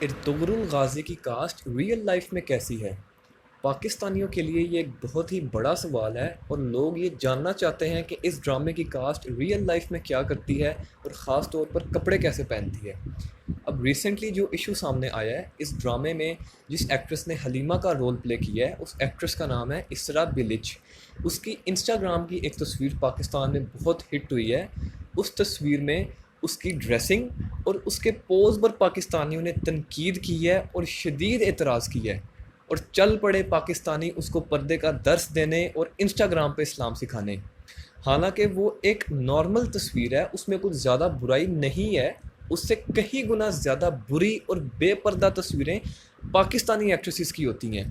Ertugrul Ghazi کی cost real life میں کیسی ہے؟ پاکستانیوں کے لیے یہ ایک بہت ہی بڑا سوال ہے اور لوگ یہ جاننا چاہتے ہیں کہ اس ڈرامے کی کاسٹ ریئل لائف میں کیا کرتی ہے اور خاص طور پر کپڑے کیسے پہنتی ہے۔ اب ریسنٹلی جو ایشو سامنے آیا ہے اس ڈرامے میں، جس ایکٹریس نے حلیمہ کا رول پلے کیا ہے، اس ایکٹریس کا نام ہے اسرا بلچ۔ اس کی انسٹاگرام کی ایک تصویر پاکستان میں بہت ہٹ ہوئی ہے۔ اس تصویر میں اس کی ڈریسنگ اور اس کے پوز پر پاکستانیوں نے تنقید کی ہے اور شدید اعتراض کیا ہے، اور چل پڑے پاکستانی اس کو پردے کا درس دینے اور انسٹاگرام پہ اسلام سکھانے۔ حالانکہ وہ ایک نارمل تصویر ہے، اس میں کچھ زیادہ برائی نہیں ہے، اس سے کہیں گنا زیادہ بری اور بے پردہ تصویریں پاکستانی ایکٹریسز کی ہوتی ہیں۔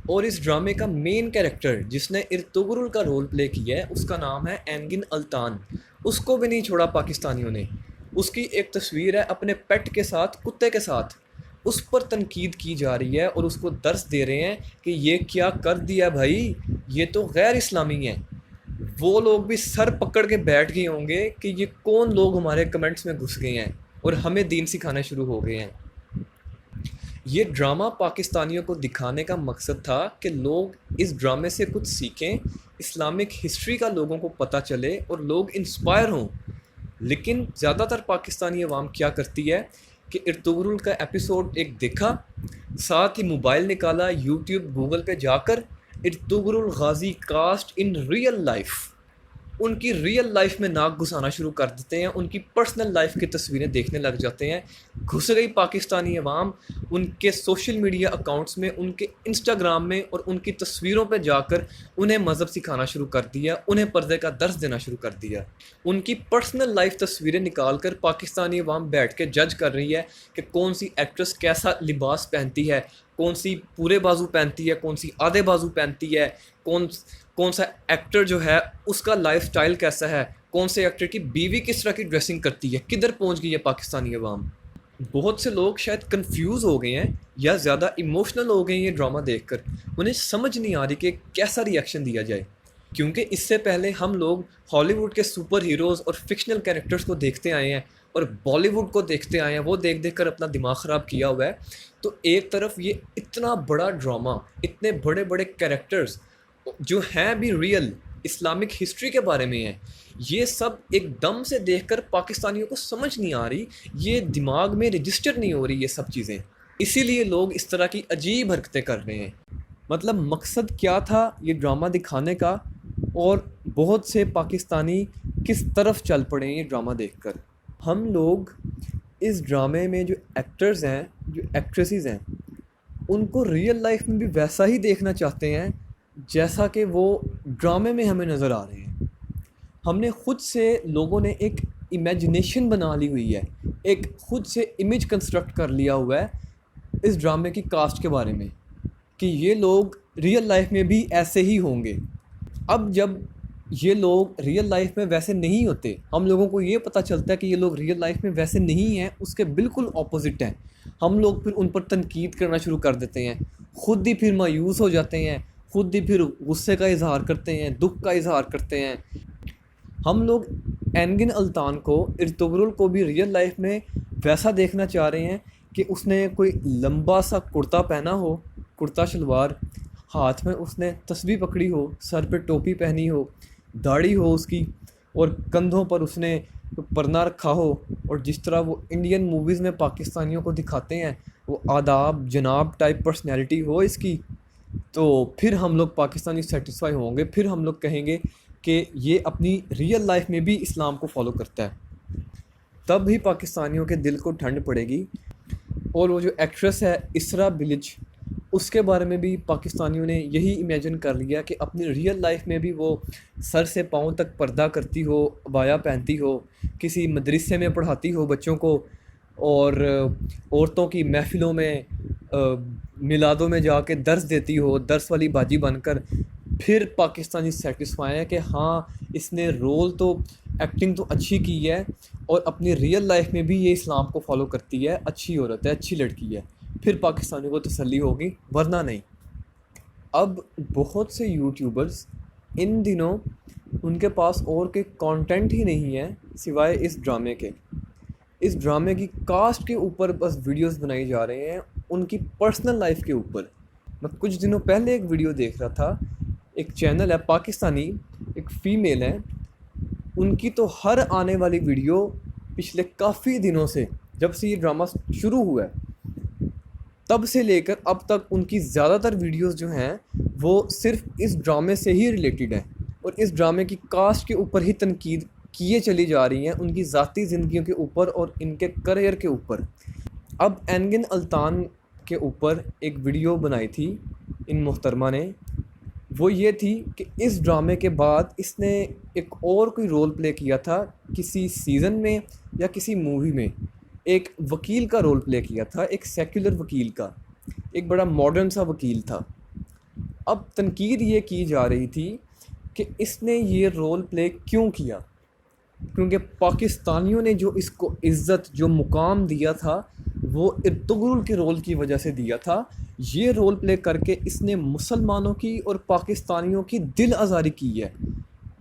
اور اس ڈرامے کا مین کیریکٹر جس نے ارطغرل کا رول پلے کیا ہے، اس کا نام ہے اینگن الطان۔ اس کو بھی نہیں چھوڑا پاکستانیوں نے۔ اس کی ایک تصویر ہے اپنے پیٹ کے ساتھ، کتے کے ساتھ، اس پر تنقید کی جا رہی ہے اور اس کو درس دے رہے ہیں کہ یہ کیا کر دیا بھائی، یہ تو غیر اسلامی ہے۔ وہ لوگ بھی سر پکڑ کے بیٹھ گئے ہوں گے کہ یہ کون لوگ ہمارے کمنٹس میں گھس گئے ہیں اور ہمیں دین سکھانا شروع ہو گئے ہیں۔ یہ ڈرامہ پاکستانیوں کو دکھانے کا مقصد تھا کہ لوگ اس ڈرامے سے کچھ سیکھیں، اسلامک ہسٹری کا لوگوں کو پتہ چلے اور لوگ انسپائر ہوں۔ لیکن زیادہ تر پاکستانی عوام کیا کرتی ہے کہ ارطغرل کا ایپیسوڈ ایک دیکھا، ساتھ ہی موبائل نکالا، یوٹیوب گوگل پہ جا کر Ertugrul Ghazi cast in real life, ان کی ریئل لائف میں ناک گھسانا شروع کر دیتے ہیں، ان کی پرسنل لائف کی تصویریں دیکھنے لگ جاتے ہیں۔ گھس گئی پاکستانی عوام ان کے سوشل میڈیا اکاؤنٹس میں، ان کے انسٹاگرام میں، اور ان کی تصویروں پہ جا کر انہیں مذہب سکھانا شروع کر دیا، انہیں پردے کا درس دینا شروع کر دیا۔ ان کی پرسنل لائف تصویریں نکال کر پاکستانی عوام بیٹھ کے جج کر رہی ہے کہ کون سی ایکٹریس کیسا لباس پہنتی ہے، کون سی پورے بازو پہنتی ہے، کون سی آدھے بازو پہنتی ہے، کون سا ایکٹر جو ہے اس کا لائف سٹائل کیسا ہے، کون سے ایکٹر کی بیوی کس طرح کی ڈریسنگ کرتی ہے، کدھر پہنچ گئی ہے پاکستانی عوام۔ بہت سے لوگ شاید کنفیوز ہو گئے ہیں یا زیادہ ایموشنل ہو گئے ہیں یہ ڈرامہ دیکھ کر، انہیں سمجھ نہیں آ رہی کہ کیسا ری ایکشن دیا جائے۔ کیونکہ اس سے پہلے ہم لوگ ہالی ووڈ کے سپر ہیروز اور فکشنل کیریکٹرز کو دیکھتے آئے ہیں اور بالی ووڈ کو دیکھتے آئے ہیں، وہ دیکھ دیکھ کر اپنا دماغ خراب کیا ہوا ہے۔ تو ایک طرف یہ اتنا بڑا ڈرامہ، اتنے بڑے بڑے کیریکٹرز جو ہیں بھی ریئل اسلامک ہسٹری کے بارے میں ہیں، یہ سب ایک دم سے دیکھ کر پاکستانیوں کو سمجھ نہیں آ رہی، یہ دماغ میں رجسٹر نہیں ہو رہی یہ سب چیزیں، اسی لیے لوگ اس طرح کی عجیب حرکتیں کر رہے ہیں۔ مطلب مقصد کیا تھا یہ ڈرامہ دکھانے کا، اور بہت سے پاکستانی کس طرف چل پڑے ہیں یہ ڈرامہ دیکھ کر۔ ہم لوگ اس ڈرامے میں جو ایکٹرز ہیں، جو ایکٹریسز ہیں، ان کو ریئل لائف میں بھی ویسا ہی دیکھنا چاہتے ہیں جیسا کہ وہ ڈرامے میں ہمیں نظر آ رہے ہیں۔ ہم نے خود سے لوگوں نے ایک امیجنیشن بنا لی ہوئی ہے، ایک خود سے امیج کنسٹرکٹ کر لیا ہوا ہے اس ڈرامے کی کاسٹ کے بارے میں، کہ یہ لوگ ریئل لائف میں بھی ایسے ہی ہوں گے۔ اب جب یہ لوگ ریئل لائف میں ویسے نہیں ہوتے، ہم لوگوں کو یہ پتہ چلتا ہے کہ یہ لوگ ریئل لائف میں ویسے نہیں ہیں، اس کے بالکل اپوزٹ ہیں، ہم لوگ پھر ان پر تنقید کرنا شروع کر دیتے ہیں، خود ہی پھر مایوس ہو جاتے ہیں، خود ہی پھر غصے کا اظہار کرتے ہیں، دکھ کا اظہار کرتے ہیں۔ ہم لوگ اینگن الطان کو، ارطغرل کو بھی ریئل لائف میں ویسا دیکھنا چاہ رہے ہیں کہ اس نے کوئی لمبا سا کرتا پہنا ہو، کرتا شلوار، ہاتھ میں اس نے تسبیح پکڑی ہو، سر پہ ٹوپی پہنی ہو، داڑھی ہو اس کی، اور کندھوں پر اس نے پرنہ رکھا ہو، اور جس طرح وہ انڈین موویز میں پاکستانیوں کو دکھاتے ہیں وہ آداب جناب ٹائپ پرسنالٹی ہو اس کی، تو پھر ہم لوگ پاکستانی سیٹسفائی ہوں گے، پھر ہم لوگ کہیں گے کہ یہ اپنی ریئل لائف میں بھی اسلام کو فالو کرتا ہے۔ تب ہی پاکستانیوں کے دل کو ٹھنڈ پڑے گی۔ اور وہ جو ایکٹریس ہے اسرا بلچ، اس کے بارے میں بھی پاکستانیوں نے یہی امیجن کر لیا کہ اپنی ریئل لائف میں بھی وہ سر سے پاؤں تک پردہ کرتی ہو، عبایا پہنتی ہو، کسی مدرسے میں پڑھاتی ہو بچوں کو، اور عورتوں کی محفلوں میں، میلادوں میں جا کے درس دیتی ہو، درس والی باجی بن کر۔ پھر پاکستانی سیٹسفائی ہے کہ ہاں اس نے رول تو، ایکٹنگ تو اچھی کی ہے، اور اپنی ریئل لائف میں بھی یہ اسلام کو فالو کرتی ہے، اچھی عورت ہے، اچھی لڑکی ہے، پھر پاکستانیوں کو تسلی ہوگی، ورنہ نہیں۔ اب بہت سے یوٹیوبرز ان دنوں ان کے پاس اور کوئی کانٹینٹ ہی نہیں ہے سوائے اس ڈرامے کے، اس ڈرامے کی کاسٹ کے اوپر بس ویڈیوز بنائی جا رہے ہیں، ان کی پرسنل لائف کے اوپر۔ میں کچھ دنوں پہلے ایک ویڈیو دیکھ رہا تھا، ایک چینل ہے پاکستانی، ایک فیمیل ہے، ان کی تو ہر آنے والی ویڈیو پچھلے کافی دنوں سے، جب سے یہ ڈرامہ شروع ہوا ہے تب سے لے کر اب تک، ان کی زیادہ تر ویڈیوز جو ہیں وہ صرف اس ڈرامے سے ہی ریلیٹڈ ہیں، اور اس ڈرامے کی کاسٹ کے اوپر ہی تنقید کیے چلی جا رہی ہیں، ان کی ذاتی زندگیوں کے اوپر اور ان کے کریئر کے اوپر۔ اب اینگن الطان کے اوپر ایک ویڈیو بنائی تھی ان محترمہ نے، وہ یہ تھی کہ اس ڈرامے کے بعد اس نے ایک اور کوئی رول پلے کیا تھا کسی سیزن میں یا کسی مووی میں، ایک وکیل کا رول پلے کیا تھا، ایک سیکولر وکیل کا، ایک بڑا ماڈرن سا وکیل تھا۔ اب تنقید یہ کی جا رہی تھی کہ اس نے یہ رول پلے کیوں کیا، کیونکہ پاکستانیوں نے جو اس کو عزت، جو مقام دیا تھا وہ ارطغرل کے رول کی وجہ سے دیا تھا۔ یہ رول پلے کر کے اس نے مسلمانوں کی اور پاکستانیوں کی دل آزاری کی ہے،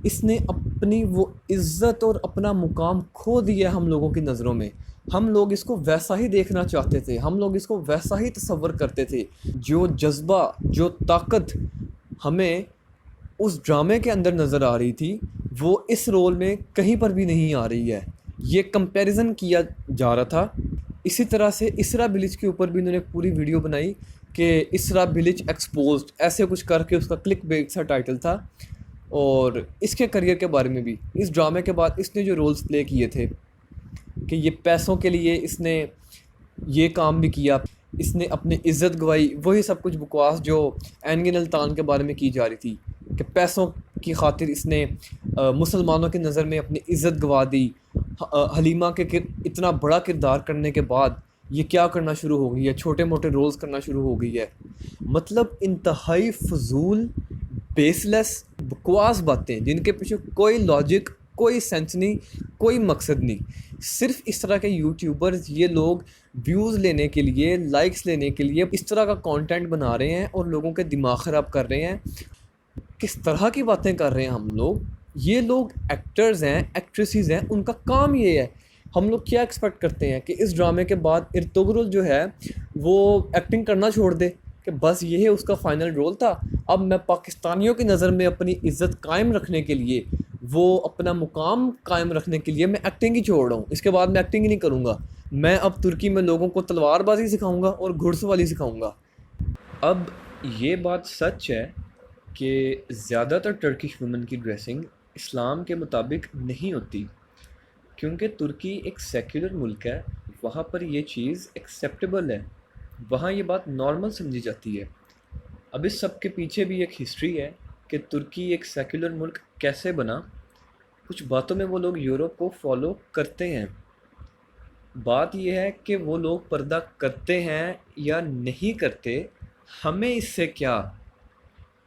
اس نے اپنی وہ عزت اور اپنا مقام کھو دیا ہم لوگوں کی نظروں میں۔ ہم لوگ اس کو ویسا ہی دیکھنا چاہتے تھے، ہم لوگ اس کو ویسا ہی تصور کرتے تھے، جو جذبہ، جو طاقت ہمیں اس ڈرامے کے اندر نظر آ رہی تھی وہ اس رول میں کہیں پر بھی نہیں آ رہی ہے۔ یہ کمپیریزن کیا جا رہا تھا۔ اسی طرح سے اسرا بلچ کے اوپر بھی انہوں نے پوری ویڈیو بنائی کہ اسرا بلچ ایکسپوزڈ، ایسے کچھ کر کے اس کا کلک بیٹ سا ٹائٹل تھا، اور اس کے کریئر کے بارے میں بھی، اس ڈرامے کے بعد اس نے جو رولز پلے کیے تھے کہ یہ پیسوں کے لیے اس نے یہ کام بھی کیا، اس نے اپنی عزت گوائی، وہی سب کچھ بکواس جو اینگن الطان کے بارے میں کی جا رہی تھی کہ پیسوں کی خاطر اس نے مسلمانوں کی نظر میں اپنی عزت گوا دی۔ حلیمہ کے اتنا بڑا کردار کرنے کے بعد یہ کیا کرنا شروع ہو گئی ہے، چھوٹے موٹے رولز کرنا شروع ہو گئی ہے۔ مطلب انتہائی فضول، بیس لیس، بکواس باتیں جن کے پیچھے کوئی لاجک، کوئی سینس نہیں، کوئی مقصد نہیں۔ صرف اس طرح کے یوٹیوبرز، یہ لوگ ویوز لینے کے لیے، لائکس لینے کے لیے اس طرح کا کانٹینٹ بنا رہے ہیں اور لوگوں کے دماغ خراب کر رہے ہیں۔ کس طرح کی باتیں کر رہے ہیں ہم لوگ؟ یہ لوگ ایکٹرز ہیں، ایکٹریسز ہیں، ان کا کام یہ ہے۔ ہم لوگ کیا ایکسپیکٹ کرتے ہیں کہ اس ڈرامے کے بعد ارطغرل جو ہے وہ ایکٹنگ کرنا چھوڑ دے کہ بس یہ ہے اس کا فائنل رول تھا، اب میں پاکستانیوں کی نظر میں اپنی عزت قائم رکھنے کے لیے، وہ اپنا مقام قائم رکھنے کے لیے میں ایکٹنگ ہی چھوڑ رہا ہوں، اس کے بعد میں ایکٹنگ ہی نہیں کروں گا، میں اب ترکی میں لوگوں کو تلوار بازی سکھاؤں گا اور گھڑ سوالی سکھاؤں گا۔ اب یہ بات سچ ہے کہ زیادہ تر ٹرکش وومن کی ڈریسنگ اسلام کے مطابق نہیں ہوتی، کیونکہ ترکی ایک سیکولر ملک ہے، وہاں پر یہ چیز ایکسیپٹیبل ہے، وہاں یہ بات نارمل سمجھی جاتی ہے۔ اب اس سب کے پیچھے بھی ایک ہسٹری ہے کہ ترکی ایک سیکولر ملک کیسے بنا۔ کچھ باتوں میں وہ لوگ یورپ کو فالو کرتے ہیں، بات یہ ہے کہ وہ لوگ پردہ کرتے ہیں یا نہیں کرتے، ہمیں اس سے کیا؟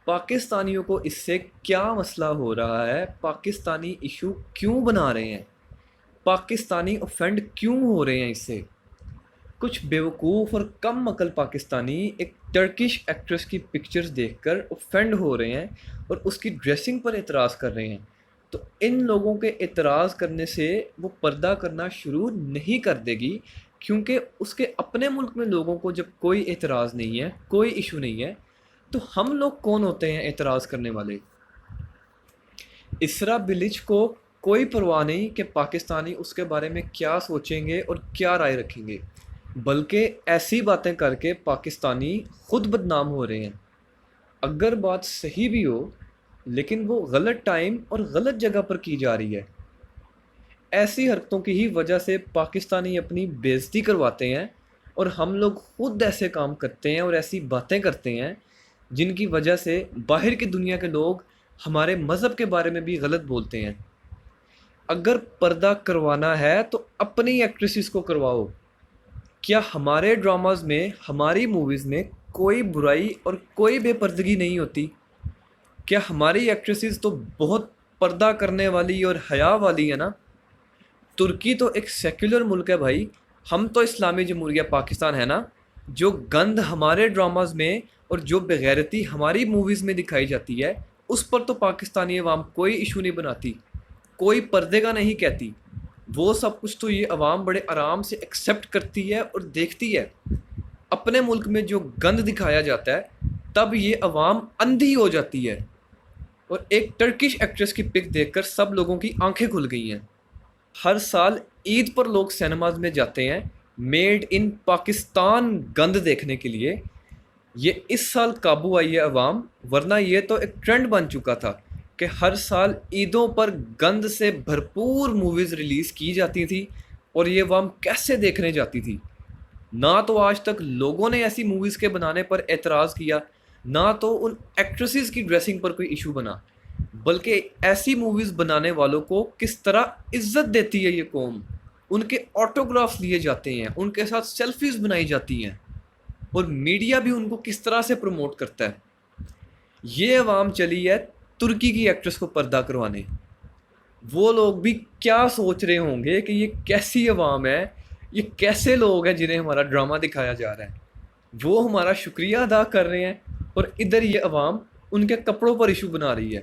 پاکستانیوں کو اس سے کیا مسئلہ ہو رہا ہے؟ پاکستانی ایشو کیوں بنا رہے ہیں؟ پاکستانی اوفینڈ کیوں ہو رہے ہیں اس سے؟ کچھ بیوقوف اور کم عقل پاکستانی ایک ٹرکش ایکٹریس کی پکچرز دیکھ کر اوفینڈ ہو رہے ہیں اور اس کی ڈریسنگ پر اعتراض کر رہے ہیں۔ تو ان لوگوں کے اعتراض کرنے سے وہ پردہ کرنا شروع نہیں کر دے گی، کیونکہ اس کے اپنے ملک میں لوگوں کو جب کوئی اعتراض نہیں ہے، کوئی ایشو نہیں ہے، تو ہم لوگ کون ہوتے ہیں اعتراض کرنے والے؟ اسرا بلچ کو کوئی پرواہ نہیں کہ پاکستانی اس کے بارے میں کیا سوچیں گے اور کیا رائے رکھیں گے، بلکہ ایسی باتیں کر کے پاکستانی خود بدنام ہو رہے ہیں۔ اگر بات صحیح بھی ہو لیکن وہ غلط ٹائم اور غلط جگہ پر کی جا رہی ہے۔ ایسی حرکتوں کی ہی وجہ سے پاکستانی اپنی بے عزتی کرواتے ہیں، اور ہم لوگ خود ایسے کام کرتے ہیں اور ایسی باتیں کرتے ہیں جن کی وجہ سے باہر کی دنیا کے لوگ ہمارے مذہب کے بارے میں بھی غلط بولتے ہیں۔ اگر پردہ کروانا ہے تو اپنی ایکٹریسز کو کرواؤ۔ کیا ہمارے ڈراماز میں، ہماری موویز میں کوئی برائی اور کوئی بے پردگی نہیں ہوتی؟ کیا ہماری ایکٹریسز تو بہت پردہ کرنے والی اور حیا والی ہے نا؟ ترکی تو ایک سیکولر ملک ہے بھائی، ہم تو اسلامی جمہوریہ پاکستان ہے نا؟ جو گند ہمارے ڈراماز میں اور جو بغیرتی ہماری موویز میں دکھائی جاتی ہے، اس پر تو پاکستانی عوام کوئی ایشو نہیں بناتی، کوئی پردے کا نہیں کہتی۔ وہ سب کچھ تو یہ عوام بڑے آرام سے ایکسیپٹ کرتی ہے اور دیکھتی ہے. اپنے ملک میں جو گند دکھایا جاتا ہے تب یہ عوام اندھی ہو جاتی ہے. اور ایک ٹرکش ایکٹریس کی پک دیکھ کر سب لوگوں کی آنکھیں کھل گئی ہیں. ہر سال عید پر لوگ سینماز میں جاتے ہیں میڈ ان پاکستان گند دیکھنے کے لیے. یہ اس سال قابو آئی ہے عوام، ورنہ یہ تو ایک ٹرینڈ بن چکا تھا کہ ہر سال عیدوں پر گند سے بھرپور موویز ریلیز کی جاتی تھی اور یہ عوام کیسے دیکھنے جاتی تھی. نہ تو آج تک لوگوں نے ایسی موویز کے بنانے پر اعتراض کیا، نہ تو ان ایکٹریسز کی ڈریسنگ پر کوئی ایشو بنا، بلکہ ایسی موویز بنانے والوں کو کس طرح عزت دیتی ہے یہ قوم. ان کے آٹوگرافس لیے جاتے ہیں، ان کے ساتھ سیلفیز بنائی جاتی ہیں، اور میڈیا بھی ان کو کس طرح سے پروموٹ کرتا ہے. یہ عوام چلی ہے ترکی کی ایکٹریس کو پردہ کروانے. وہ لوگ بھی کیا سوچ رہے ہوں گے کہ یہ کیسی عوام ہے، یہ کیسے لوگ ہیں جنہیں ہمارا ڈرامہ دکھایا جا رہا ہے. وہ ہمارا شکریہ ادا کر رہے ہیں اور ادھر یہ عوام ان کے کپڑوں پر ایشو بنا رہی ہے.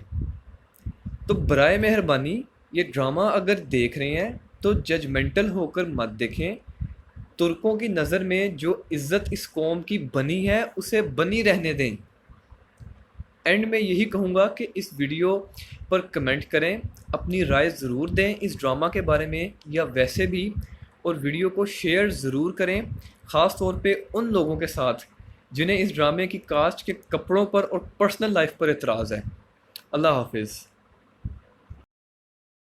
تو برائے مہربانی یہ ڈرامہ اگر دیکھ رہے ہیں تو ججمنٹل ہو کر مت دیکھیں. ترکوں کی نظر میں جو عزت اس قوم کی بنی ہے اسے بنی رہنے دیں. اینڈ میں یہی کہوں گا کہ اس ویڈیو پر کمنٹ کریں، اپنی رائے ضرور دیں اس ڈرامہ کے بارے میں یا ویسے بھی، اور ویڈیو کو شیئر ضرور کریں، خاص طور پہ ان لوگوں کے ساتھ جنہیں اس ڈرامے کی کاسٹ کے کپڑوں پر اور پرسنل لائف پر اعتراض ہے. اللہ حافظ.